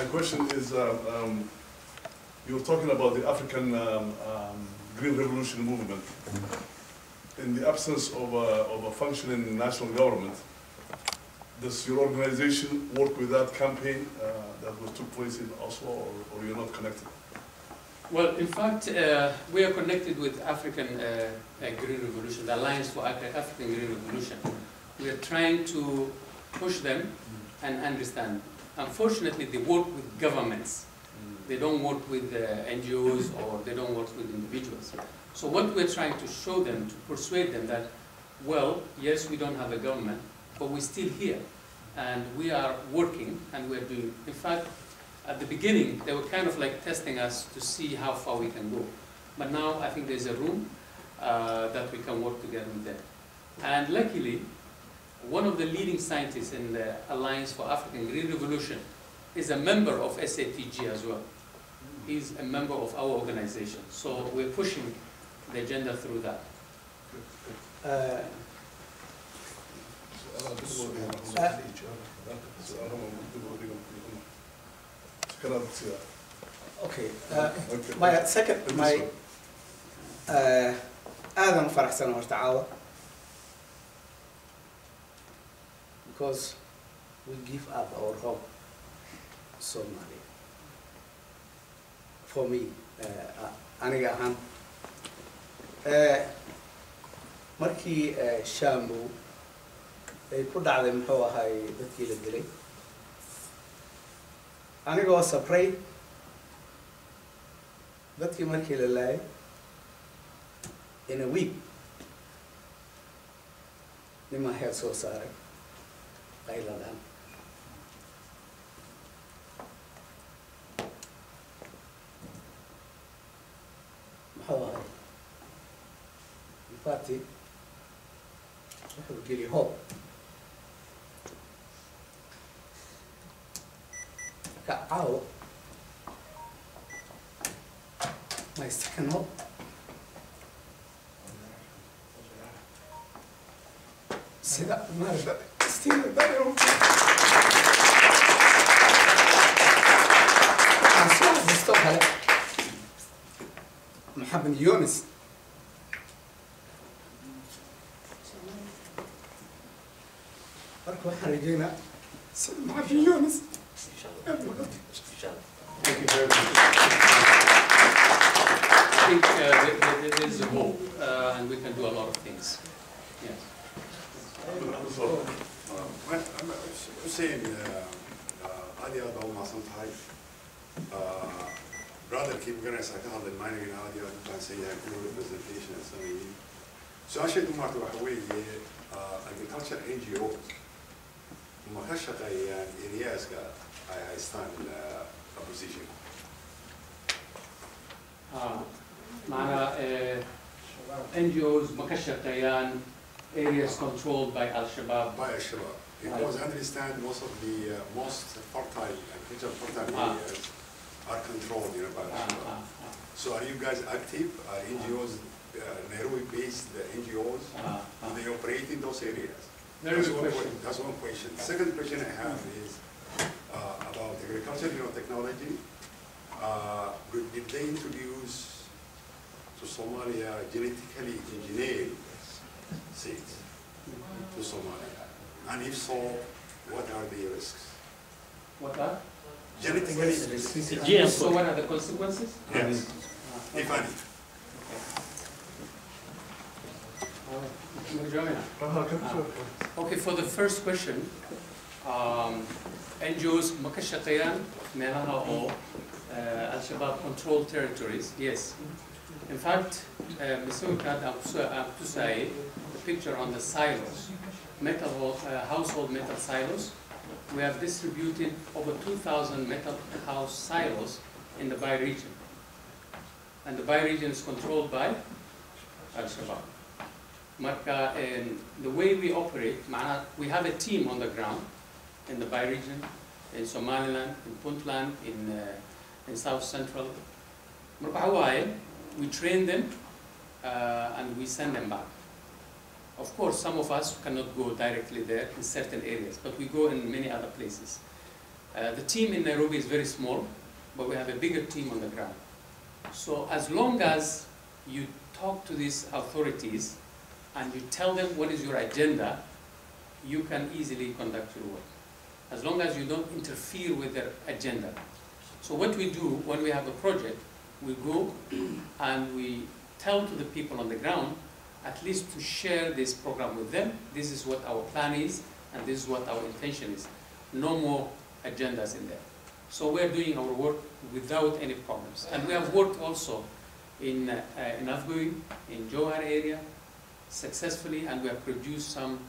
My question is, you were talking about the African Green Revolution movement. In the absence of a functioning national government, does your organization work with that campaign that took place in Oslo, or you're not connected? Well, in fact, we are connected with African Green Revolution, the Alliance for African Green Revolution. We are trying to push them and understand. Unfortunately, they work with governments. They don't work with NGOs, or they don't work with individuals. So what we're trying to show them, to persuade them that, well, yes, we don't have a government, but we're still here. And we are working, and we're doing. In fact, at the beginning, they were kind of like testing us to see how far we can go. But now I think there's a room that we can work together with them. And luckily, one of the leading scientists in the Alliance for African Green Revolution is a member of SATG as well. He's a member of our organization. So we're pushing the agenda through that. Okay. My second, Adam faraxsan horta caawa, because we give up our hope, Somali. For me, aniga ahaan, markii Shambu ay ku dhacday muxuu ahay dadkii la dilay, aniga waa sabray dadkii markii la laayay in a week nima heer soo saaray qayladan muxuu ahay party wuxuu geli hope caawo my second hope sida maarada still dayo asla disto kale Mohammed Yunus marka waxaan rajeynaa sida Mohammed Yunus. Thank you very much. I think there is a hope, and we can do a lot of things. Yes. Hussein, Adi Abba Masan Thai, brother, keep going to say, I have mining in Adi Abba say, I have no representation and something. So I should do more to agriculture NGOs. Makashaka areas I stand a position. Mana NGOs Makashakayan areas controlled by Al-Shabaab. By Al-Shabaab. Because I understand most of the most fertile areas are controlled by Al-Shabaab. So are you guys active? Are NGOs, Nairobi-based NGOs, do they operate in those areas? Very good question. That's one question. Second question I have is about agriculture technology. Did they introduce to Somalia genetically engineered seeds to Somalia? And if so, what are the risks? What are? Genetically Yes. So what are the consequences? Yes. If any. Okay, for the first question, NGOs Makashakayan, Menaha or Al-Shabaab controlled territories, yes. In fact, Mr. Kad to say the picture on the silos, household metal silos. We have distributed over 2,000 metal house silos in the Bai region. And the Bai region is controlled by Al-Shabaab. Marka, the way we operate, we have a team on the ground in the Bai region, in Somaliland, in Puntland, in South Central. Marka, we train them and we send them back. Of course, some of us cannot go directly there in certain areas, but we go in many other places. The team in Nairobi is very small, but we have a bigger team on the ground. So as long as you talk to these authorities and you tell them what is your agenda, you can easily conduct your work, as long as you don't interfere with their agenda. So what we do when we have a project, we go and we tell to the people on the ground, at least to share this program with them. This is what our plan is, and this is what our intention is. No more agendas in there. So we're doing our work without any problems. And we have worked also in Afgoy, in Johar area, successfully, and we have produced some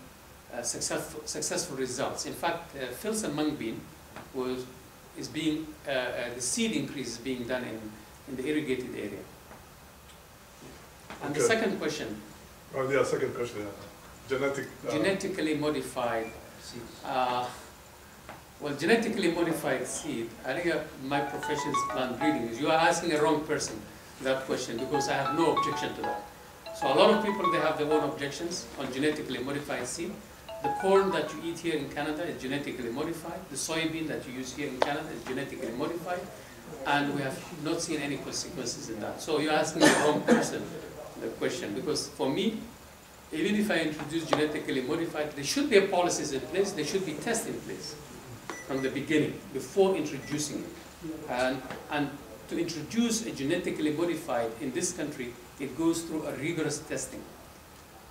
successful results. In fact, Fils and Mangbin is being, the seed increase is being done in the irrigated area. And Okay. the second question. Oh, yeah, second question. Yeah. Genetically modified. Well, genetically modified seed, I think my profession is plant breeding. You are asking a wrong person that question, because I have no objection to that. So a lot of people, they have their own objections on genetically modified seed. The corn that you eat here in Canada is genetically modified. The soybean that you use here in Canada is genetically modified. And we have not seen any consequences in that. So you're asking the wrong person the question, because for me, even if I introduce genetically modified, there should be policies in place, there should be tests in place from the beginning, before introducing it. And to introduce a genetically modified in this country, it goes through a rigorous testing.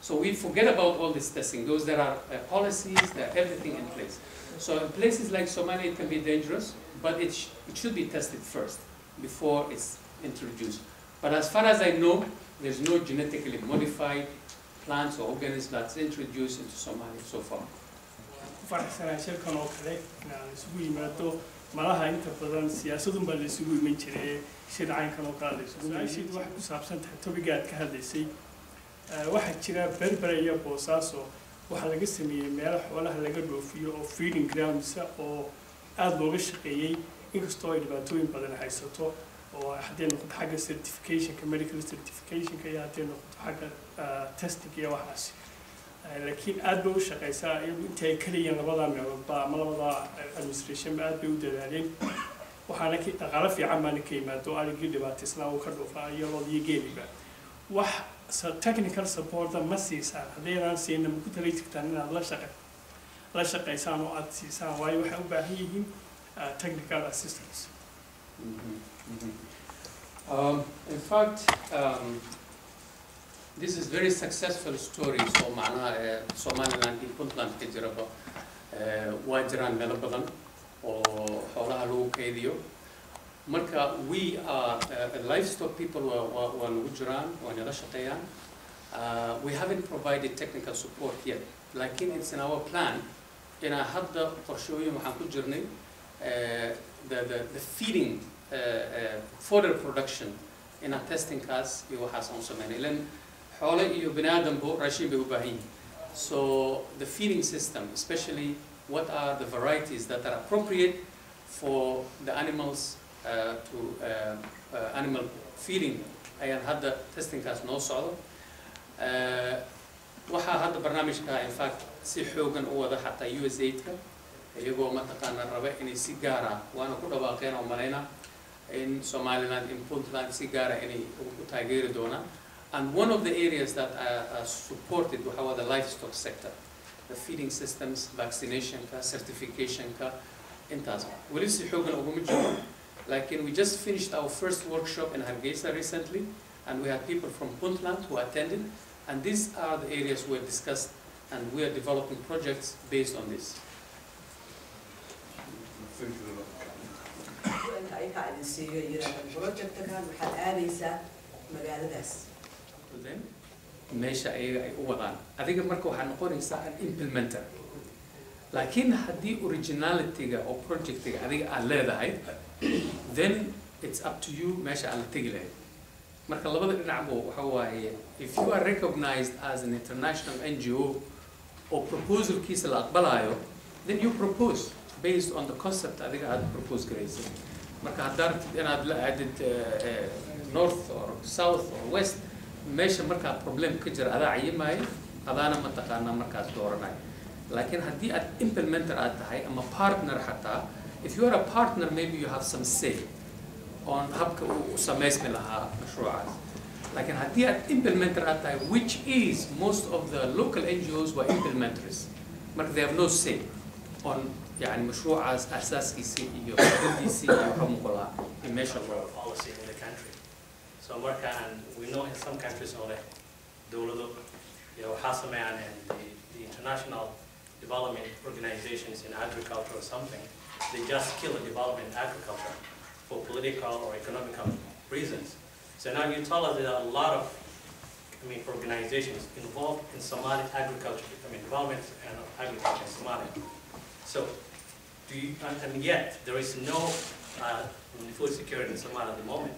So we forget about all this testing. There are policies, there are everything in place. So in places like Somalia, it can be dangerous, but it should be tested first before it's introduced. But as far as I know, there's no genetically modified plants or organisms that's introduced into Somalia so far. faraxsanaa shirkan oo kale inaan isugu yimaado malaha inta badan siyaasadun baa la isugu iman jiray shir caynkan oo kale la isugu yimaado waxay ku saabsan tahay topiga aad ka hadlaysay waxaa jira berbera iyo boosaaso waxaa laga sameeyey meelo xoolaha laga dhoofiyo oo feeding grounds oo aad looga shaqeeyey inkastoo ay dhibaatooyin badan haysato oo haddii noqoto xagga certificationka medical certificationka iyo haddii noqoto xagga testing iyo waxaas laakiin aad bay u shaqeysaa inta ay kaliya labada meeloodba ama labada administration aad bay u dadaaleen waxaana dhaqaale fiican baana ka yimaado arigii dhibaataysnaa uu ka dhuufaa iyo loodiyo geeliba wax technical support ma siisaan haddaydaan siina ma ku tali jirtaan inaad la shaqeysaan oo aad siisaan waayo waxay u baahan yihiin technical assistance. In fact, this is very successful story. So, Somaliland in Puntland ka jiraba waa jiraan meelo badan oo xoolaha lagu kaydiyo. Marka we are livestock people waa lagu jiraan, waa nala shaqeeyaan. We haven't provided technical support yet. Lakin it's in our plan. Inaan hadda qorshooyin waxaan ku jirnay the feeding fodder production in a testing case iyo waxaas aan sameynay ilan xoolo iyo bini aadambo raashin bay u baahan yihiin. So the feeding system, especially what are the varieties that are appropriate for the animals animal feeding ayaan hadda testing case noo socdo. waxaa hadda barnaamijka in fact si xoogan u wada xataa USAID-ka iyagoo mataqaana raba inay si gaara waana ku dhawaaqeen oo malayna in Somaliland, in Puntland, si gaara inay u taageeri doonaan. And one of the areas that are supported was the livestock sector, the feeding systems, vaccination, certification, intaas. Weli si xoogan uguma jiro. Like we just finished our first workshop in Hargeisa recently, and we had people from Puntland who attended, and these are the areas we discussed, and we are developing projects based on this. Thank you. Then, meesha ayaga ay u wadaan. Adiga marka waxaa noqonaysaa an implementer. Laakiin haddii originality-ga oo project-ga adiga aad leedahay, then it's up to you meesha aad la tegi lahayd. Marka labada dhinacba waxa waaye, if you are recognized as an international NGO or proposal-kiisa la aqbalayo, then you propose based on the concept adiga aad propose garaysa. Marka haddaad inaad la aadid north or south or west, meesha markaa problem ka jira adaa cayimaayo, adaana mataqaanaa markaas dooranay. Laakiin haddii aad implementer aad tahay ama partner xataa, If you are a partner, maybe you have some say on habka u samaysmi lahaa mashruucaas. Laakiin haddii aad implementer aad tahay, which is most of the local NGOs were implementers. Marka they have no say on يعني مشروعaas asaaskiisa iyo xuddiisa iyo waxa muuqda lahaa in meesha loo policy in the country. So marka we know in some countries oo leh dawlado iyo waxaa sameeyaan the international development organizations in agriculture or something, they just kill the development in agriculture for political or economical reasons. So now you tell us there are a lot of organizations involved in Somali agriculture, development and agriculture in Somalia. So, and yet there is no food security in Somalia at the moment.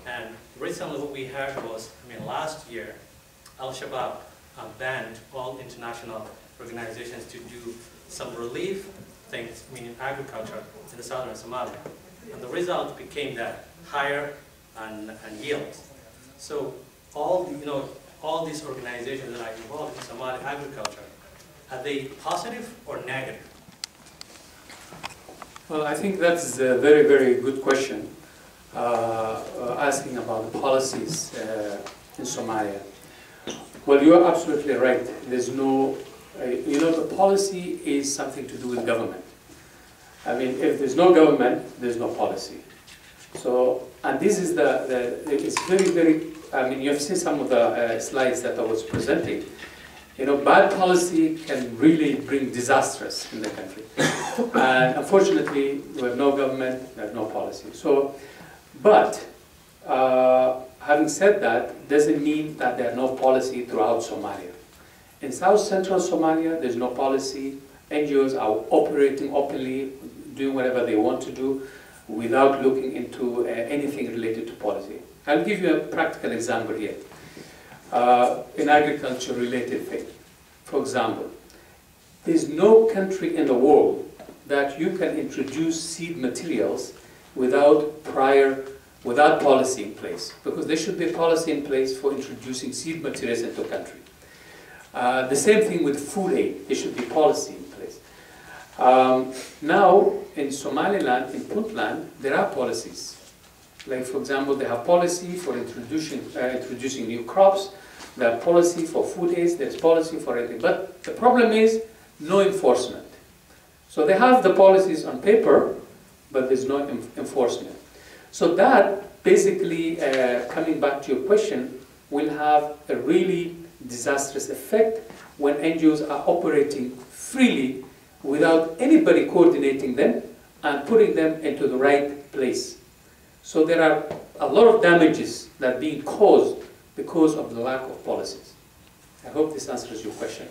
And recently what we heard was, last year, Al-Shabaab banned all international organizations to do some relief things, in agriculture in the southern Somalia. And the result became that higher and yields. So all these organizations that are involved in Somali agriculture, are they positive or negative? Well, I think that's a very, very good question, asking about the policies in Somalia. Well, you are absolutely right. There's no, the policy is something to do with government. If there's no government, there's no policy. So, and this is it's very, very, you've seen some of the slides that I was presenting. Bad policy can really bring disasters in the country. And unfortunately, we have no government, we have no policy. So, but having said that, doesn't mean that there are no policy throughout Somalia. In South Central Somalia, there's no policy. NGOs are operating openly, doing whatever they want to do, without looking into anything related to policy. I'll give you a practical example here. In agriculture-related thing. For example, there's no country in the world that you can introduce seed materials without policy in place, because there should be a policy in place for introducing seed materials into a country. The same thing with food aid, there should be policy in place. Now, in Somaliland, in Puntland, there are policies. Like, for example, they have policy for introducing new crops, there are policy for food aids, there's policy for everything. But the problem is no enforcement. So they have the policies on paper, but there's no enforcement. So that, basically, coming back to your question, will have a really disastrous effect when NGOs are operating freely without anybody coordinating them and putting them into the right place. So there are a lot of damages that are being caused because of the lack of policies. I hope this answers your question.